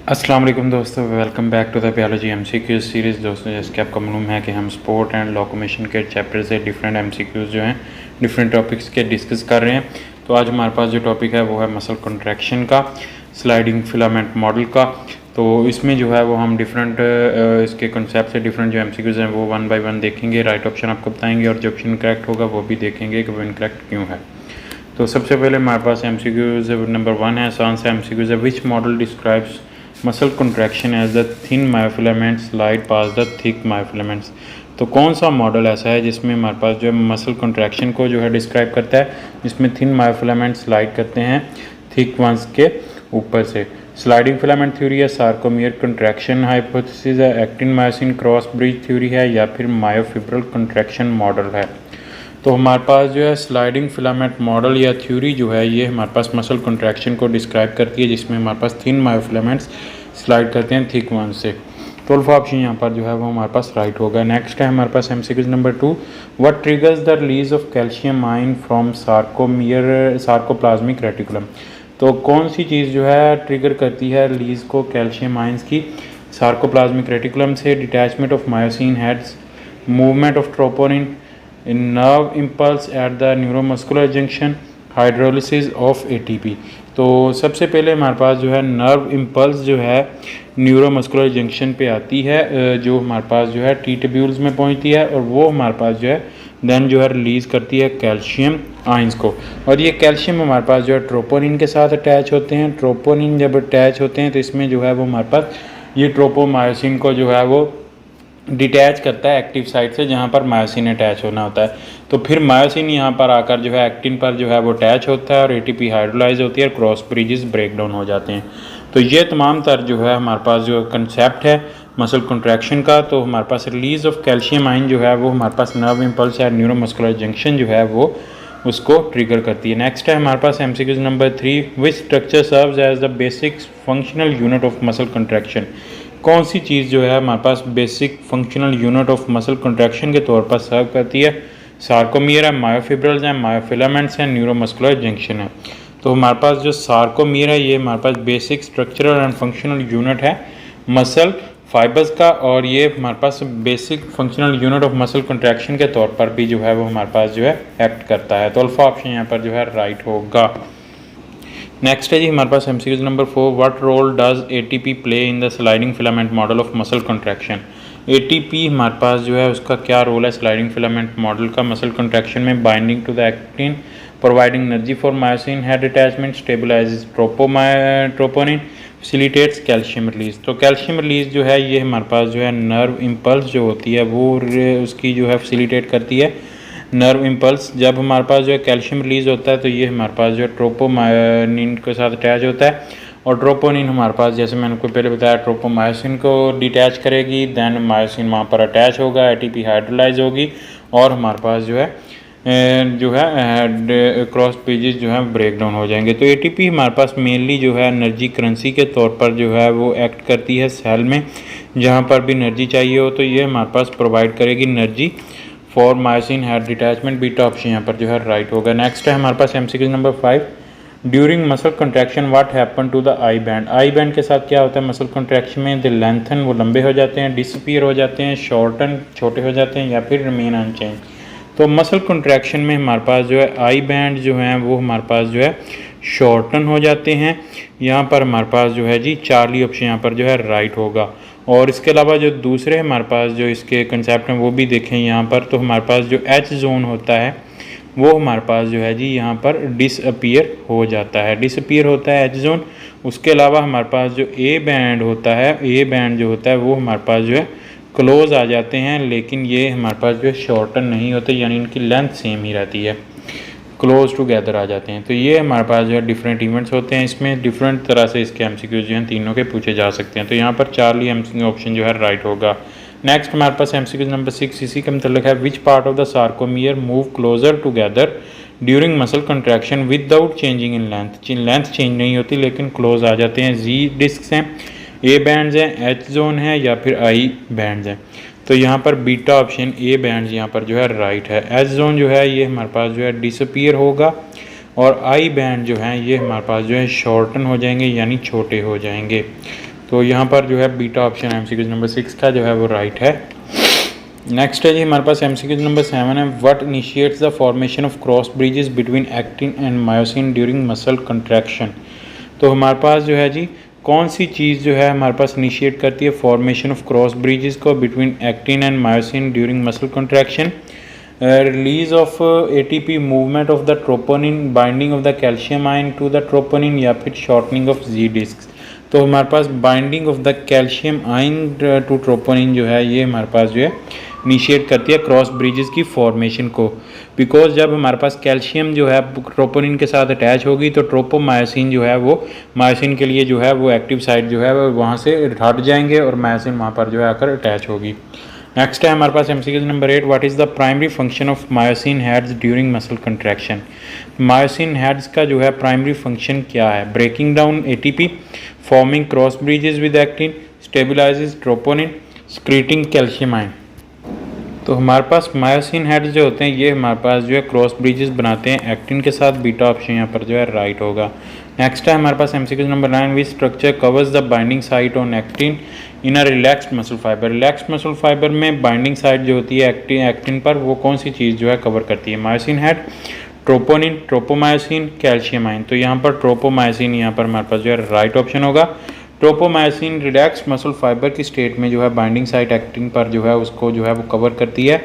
अस्सलाम वालेकुम दोस्तों, welcome back to the biology MCQs series. दोस्तों, जैसे कि आपको मालूम है कि हम स्पोर्ट एंड लोकोमोशन के चैप्टर से डिफरेंट एमसीक्यूज जो हैं डिफरेंट टॉपिक्स के डिस्कस कर रहे हैं। तो आज हमारे पास जो टॉपिक है वो है मसल कंट्रैक्शन का, स्लाइडिंग फिलामेंट मॉडल का। तो इसमें जो है वो हम डिफरेंट इसके कंसेप्ट से डिफरेंट जो एमसीक्यूज हैं वो वन बाय वन देखेंगे। राइट ऑप्शन आपको बताएंगे और जो ऑप्शन करेक्ट होगा वो भी देखेंगे कि वो इनकरेक्ट क्यों है। तो सबसे पहले हमारे पास एमसीक्यूज नंबर 1 है, आसान सा एमसीक्यूज है। Which model describes muscle contraction as the thin myofilaments slide past the thick myofilaments. तो कौन सा मॉडल ऐसा है जिसमें हमारे पास जो है मसल कंट्रैक्शन को जो है डिस्क्राइब करता है, जिसमें थिन मायोफिलामेंट स्लाइड करते हैं थिक वंस के ऊपर से। स्लाइडिंग फिलामेंट थ्योरी है, सार्कोमियर कंट्रैक्शन हाइपोथेसिस है, actin myosin cross bridge theory है, या फिर मायोफिब्रल कंट्रैक्शन मॉडल है। तो हमारे पास जो है स्लाइडिंग फिलामेंट मॉडल या थ्योरी जो है ये हमारे पास मसल कंट्रैक्शन को डिस्क्राइब करती है, जिसमें हमारे पास थिन मायोफिलामेंट्स स्लाइड करते हैं थिक वन से। तो अल्फा ऑप्शन यहाँ पर जो है वो हमारे पास राइट होगा। नेक्स्ट है हमारे पास MCQ number 2, what triggers the release of calcium ion from sarcoplasmic reticulum. तो कौन सी चीज़ जो है ट्रिगर करती है रिलीज को कैल्शियम आयंस की सार्कोप्लाज्मिक रेटिकुलम से? Detachment of myosin heads, movement of troponin, nerve impulse at the neuromuscular junction, hydrolysis of ATP. तो सबसे पहले हमारे पास जो है नर्व इम्पल्स जो है न्यूरोमस्कुलर जंक्शन पे आती है, जो हमारे पास जो है टी ट्यूब्यूल्स में पहुंचती है, और वो हमारे पास जो है देन जो है रिलीज़ करती है कैल्शियम आयंस को। और ये कैल्शियम हमारे पास जो है ट्रोपोनिन के साथ अटैच होते हैं। ट्रोपोनिन जब अटैच होते हैं तो इसमें जो है वो हमारे पास ये ट्रोपोमायोसिन को जो है वो डिटैच करता है एक्टिव साइट से, जहाँ पर मायोसिन अटैच होना होता है। तो फिर मायोसिन यहाँ पर आकर जो है एक्टिन पर जो है वो अटैच होता है और एटीपी हाइड्रोलाइज होती है और क्रॉस ब्रिजेस ब्रेक डाउन हो जाते हैं। तो ये तमाम तर जो है हमारे पास जो कंसेप्ट है मसल कंट्रैक्शन का। तो हमारे पास रिलीज ऑफ कैल्शियम आयन जो है वो हमारे पास नर्व इम्पल्स या न्यूरोमस्कुलर जंक्शन जो है वो उसको ट्रिगर करती है। नेक्स्ट है हमारे पास MCQ number 3, which structure serves as the basic functional unit of muscle contraction. कौन सी चीज़ जो है हमारे पास basic functional unit of muscle contraction के तौर पर सर्व करती है? सार्कोमियर है, मायोफिब्रल्स हैं, मायोफिलामेंट्स हैं, न्यूरोमस्कुलर जंक्शन है। तो हमारे पास जो सार्कोमियर है ये हमारे पास basic structural and functional unit है मसल फाइबर्स का, और ये हमारे पास basic functional unit of muscle contraction के तौर पर भी जो है वो हमारे पास जो है एक्ट करता है। तो अल्फा ऑप्शन यहाँ पर जो है राइट होगा। नेक्स्ट है जी हमारे पास MCQ number 4, what role does ATP play in the sliding filament model of muscle contraction. ATP हमारे पास जो है उसका क्या रोल है स्लाइडिंग फिलामेंट मॉडल का मसल कंट्रैक्शन में? Binding to the actin, providing energy for myosin head attachment, stabilises troponin, facilitates calcium release. तो कैल्शियम रिलीज जो है ये हमारे पास जो है नर्व इम्पल्स जो होती है वो उसकी जो है फैसिलिटेट करती है। नर्व इम्पल्स जब हमारे पास जो है कैल्शियम रिलीज होता है तो ये हमारे पास जो है ट्रोपोमायोनिन के साथ अटैच होता है, और ट्रोपोनिन हमारे पास जैसे मैंने आपको पहले बताया ट्रोपोमायोसिन को डिटैच करेगी, देन मायोसिन वहाँ पर अटैच होगा, एटीपी हाइड्रोलाइज होगी, और हमारे पास जो है क्रॉस ब्रिजेस जो है ब्रेक डाउन हो जाएंगे। तो एटीपी हमारे पास मेनली जो है एनर्जी करेंसी के तौर पर जो है वो एक्ट करती है सेल में, जहाँ पर भी एनर्जी चाहिए हो तो ये हमारे पास प्रोवाइड करेगी energy for myosin head detachment. Beta option यहाँ पर जो है राइट होगा। नेक्स्ट है हमारे पास MCQ number 5, during muscle contraction what happen to the I band. I band के साथ क्या होता है मसल कंट्रैक्शन में? द लेंथन वो लंबे हो जाते हैं, डिसअपीयर हो जाते हैं, शॉर्टन छोटे हो जाते हैं, या फिर रिमेन अनचेंज। तो मसल कंट्रैक्शन में हमारे पास जो है आई बैंड जो है वो हमारे पास जो है शॉर्टन हो जाते हैं। यहाँ पर हमारे पास जो है जी चार्ली ऑप्शन यहाँ पर जो है राइट होगा। और इसके अलावा जो दूसरे हमारे पास जो इसके कंसेप्ट हैं वो भी देखें यहाँ पर। तो हमारे पास जो एच जोन होता है वो हमारे पास जो है जी यहाँ पर डिसअपीयर हो जाता है, डिसअपीयर होता है एच जोन। उसके अलावा हमारे पास जो ए बैंड होता है, ए बैंड जो होता है वो हमारे पास जो है क्लोज आ जाते हैं, लेकिन ये हमारे पास जो है शॉर्टन नहीं होते, यानी इनकी लेंथ सेम ही रहती है, क्लोज टुगेदर आ जाते हैं। तो ये हमारे पास जो है डिफरेंट इवेंट्स होते हैं, इसमें डिफरेंट तरह से इसके एमसीक्यूज जो हैं तीनों के पूछे जा सकते हैं। तो यहाँ पर चार्ली एमसीक्यू ऑप्शन जो है राइट होगा। नेक्स्ट हमारे पास एमसीक्यू नंबर 6 इसी का मतलब है, which part of the sarcomere move closer together during muscle contraction without changing in length. Length change नहीं होती लेकिन क्लोज आ जाते हैं। जी डिस्क हैं, ए बैंड्स हैं, एच जोन है, या फिर आई बैंड्स हैं। तो यहाँ पर बीटा ऑप्शन ए बैंड यहाँ पर जो है राइट है। एच जोन जो है ये हमारे पास जो है डिसअपीयर होगा, और आई बैंड जो है ये हमारे पास जो है शॉर्टन हो जाएंगे यानी छोटे हो जाएंगे। तो यहाँ पर जो है बीटा ऑप्शन एमसीक्यू नंबर 6 का जो है वो राइट है। नेक्स्ट है जी हमारे पास एमसीक्यू नंबर 7 है, what initiates the formation of cross bridges between actin and myosin during muscle contraction. तो हमारे पास जो है जी कौन सी चीज़ जो है हमारे पास इनिशिएट करती है फॉर्मेशन ऑफ क्रॉस ब्रिजेस को between actin and myosin during muscle contraction. Release of ATP, movement of the troponin, binding of the calcium ion to the troponin या फिर शॉर्टनिंग ऑफ जी डिस्क। तो हमारे पास binding of the calcium ion to troponin जो है ये हमारे पास जो है इनिशिएट करती है क्रॉस ब्रिजेस की फॉर्मेशन को। बिकॉज जब हमारे पास कैल्शियम जो है ट्रोपोनिन के साथ अटैच होगी तो ट्रोपोमायोसिन जो है वो मायोसिन के लिए जो है वो एक्टिव साइट जो है वो वहाँ से हट जाएंगे और मायोसिन वहाँ पर जो है आकर अटैच होगी। नेक्स्ट है हमारे पास MCQ number 8, what is the primary function of myosin heads during muscle contraction. Myosin heads का जो है प्राइमरी फंक्शन क्या है? Breaking down ATP, forming cross bridges with actin, stabilises troponin, secreting calcium ion. तो हमारे पास मायोसिन हेड्स जो होते हैं ये हमारे पास जो है क्रॉस ब्रिजेस बनाते हैं एक्टिन के साथ, बीटा ऑप्शन यहाँ पर जो है राइट होगा। नेक्स्ट है हमारे पास MCQ number 9, which structure covers the binding site on actin in a relaxed muscle fibre. Relaxed muscle fibre में बाइंडिंग साइट जो होती है एक्टिन पर वो कौन सी चीज़ जो है कवर करती है? Myosin head, troponin, tropomyosin, calcium ion. तो यहाँ पर ट्रोपोमायोसिन यहाँ पर हमारे पास जो है राइट ऑप्शन होगा। ट्रोपोमायोसिन रिलैक्स मसल फाइबर की स्टेट में जो है बाइंडिंग साइट एक्टिन पर जो है उसको जो है वो कवर करती है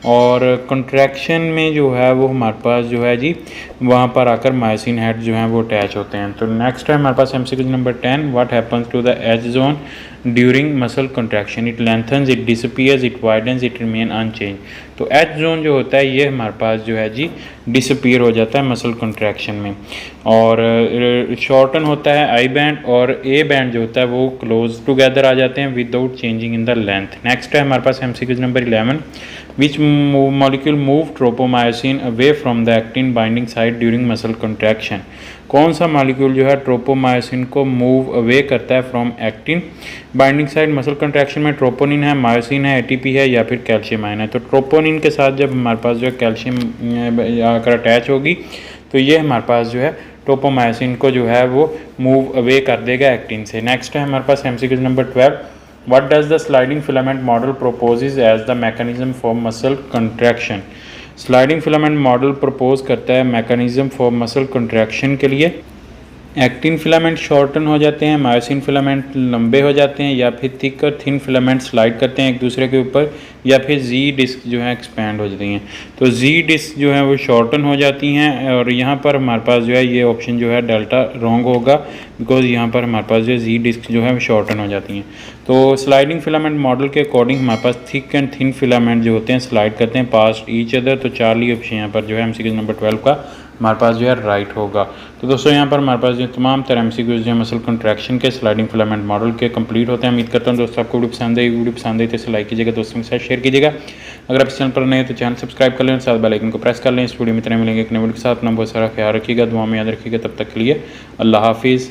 और कंट्रैक्शन में जो है वो हमारे पास जो है जी वहाँ पर आकर मायोसिन हेड जो हैं वो अटैच होते हैं। तो नेक्स्ट है हमारे पास MCQ number 10, what happens to the H zone during muscle contraction. It lengthens, it disappears, it widens, it remain unchanged. तो एज जोन जो होता है ये हमारे पास जो है जी डिसअपीयर हो जाता है मसल कंट्रैक्शन में, और शॉर्टन होता है आई बैंड, और ए बैंड जो होता है वो क्लोज टुगेदर आ जाते हैं without changing in the length. Next है हमारे पास MCQ number 11, which molecule move tropomyosin away from the actin binding site during muscle contraction. कौन सा मॉलिक्यूल जो है ट्रोपोमायोसिन को मूव अवे करता है from actin binding site muscle contraction में? ट्रोपोनिन है, मायोसिन है, एटीपी है या फिर कैल्शियम आयन है। तो ट्रोपोनिन के साथ जब हमारे पास जो है कैल्शियम आकर अटैच होगी तो ये हमारे पास जो है ट्रोपोमायोसिन को जो है वो मूव अवे कर देगा एक्टिन से। नेक्स्ट है हमारे पास MCQ number 12, what does the sliding filament model proposes as the mechanism for muscle contraction. Sliding filament model propose करता है मैकेनिज्म फॉर मसल कंट्रैक्शन के लिए। एक्टिन फिलामेंट शॉर्टन हो जाते हैं, मायोसिन फिलामेंट लंबे हो जाते हैं, या फिर थिक और थिन फिलामेंट स्लाइड करते हैं एक दूसरे के ऊपर, या फिर जी डिस्क जो है एक्सपैंड हो जाती हैं। तो जी डिस्क जो है वो शॉर्टन हो जाती हैं, और यहाँ पर हमारे पास जो है ये ऑप्शन जो है डेल्टा रॉन्ग होगा, बिकॉज यहाँ पर हमारे पास जो है जी डिस्क जो है वो शॉर्टन हो जाती हैं। तो स्लाइडिंग फिलामेंट मॉडल के अकॉर्डिंग हमारे पास थिक एंड थिन फिलामेंट जो होते हैं स्लाइड करते हैं पास्ट ईच अदर। तो चार्ली ऑप्शन यहाँ पर जो है एमसीक्यू नंबर 12 का हमारे पास जो है राइट होगा। तो दोस्तों यहाँ पर हमारे पास जो तमाम तरह एमसीक्यूज जो है मसल कंट्रैक्शन के स्लाइडिंग फिलामेंट मॉडल के कंप्लीट होते हैं। उम्मीद करता हूँ दोस्तों आपको वीडियो पसंद आई। वीडियो पसंद आई तो इसे लाइक कीजिएगा, दोस्तों के साथ शेयर कीजिएगा। अगर आप इस चैनल पर नए तो चैनल सब्सक्राइब कर लें, साथ बेल आइकन को प्रेस कर लें। इस वीडियो में इतना मिलेंगे एक नए वीडियो के साथ। अपना बहुत सारा ख्याल रखिएगा, दुआ में याद रखिएगा। तब तक के लिए अल्लाह हाफिज़।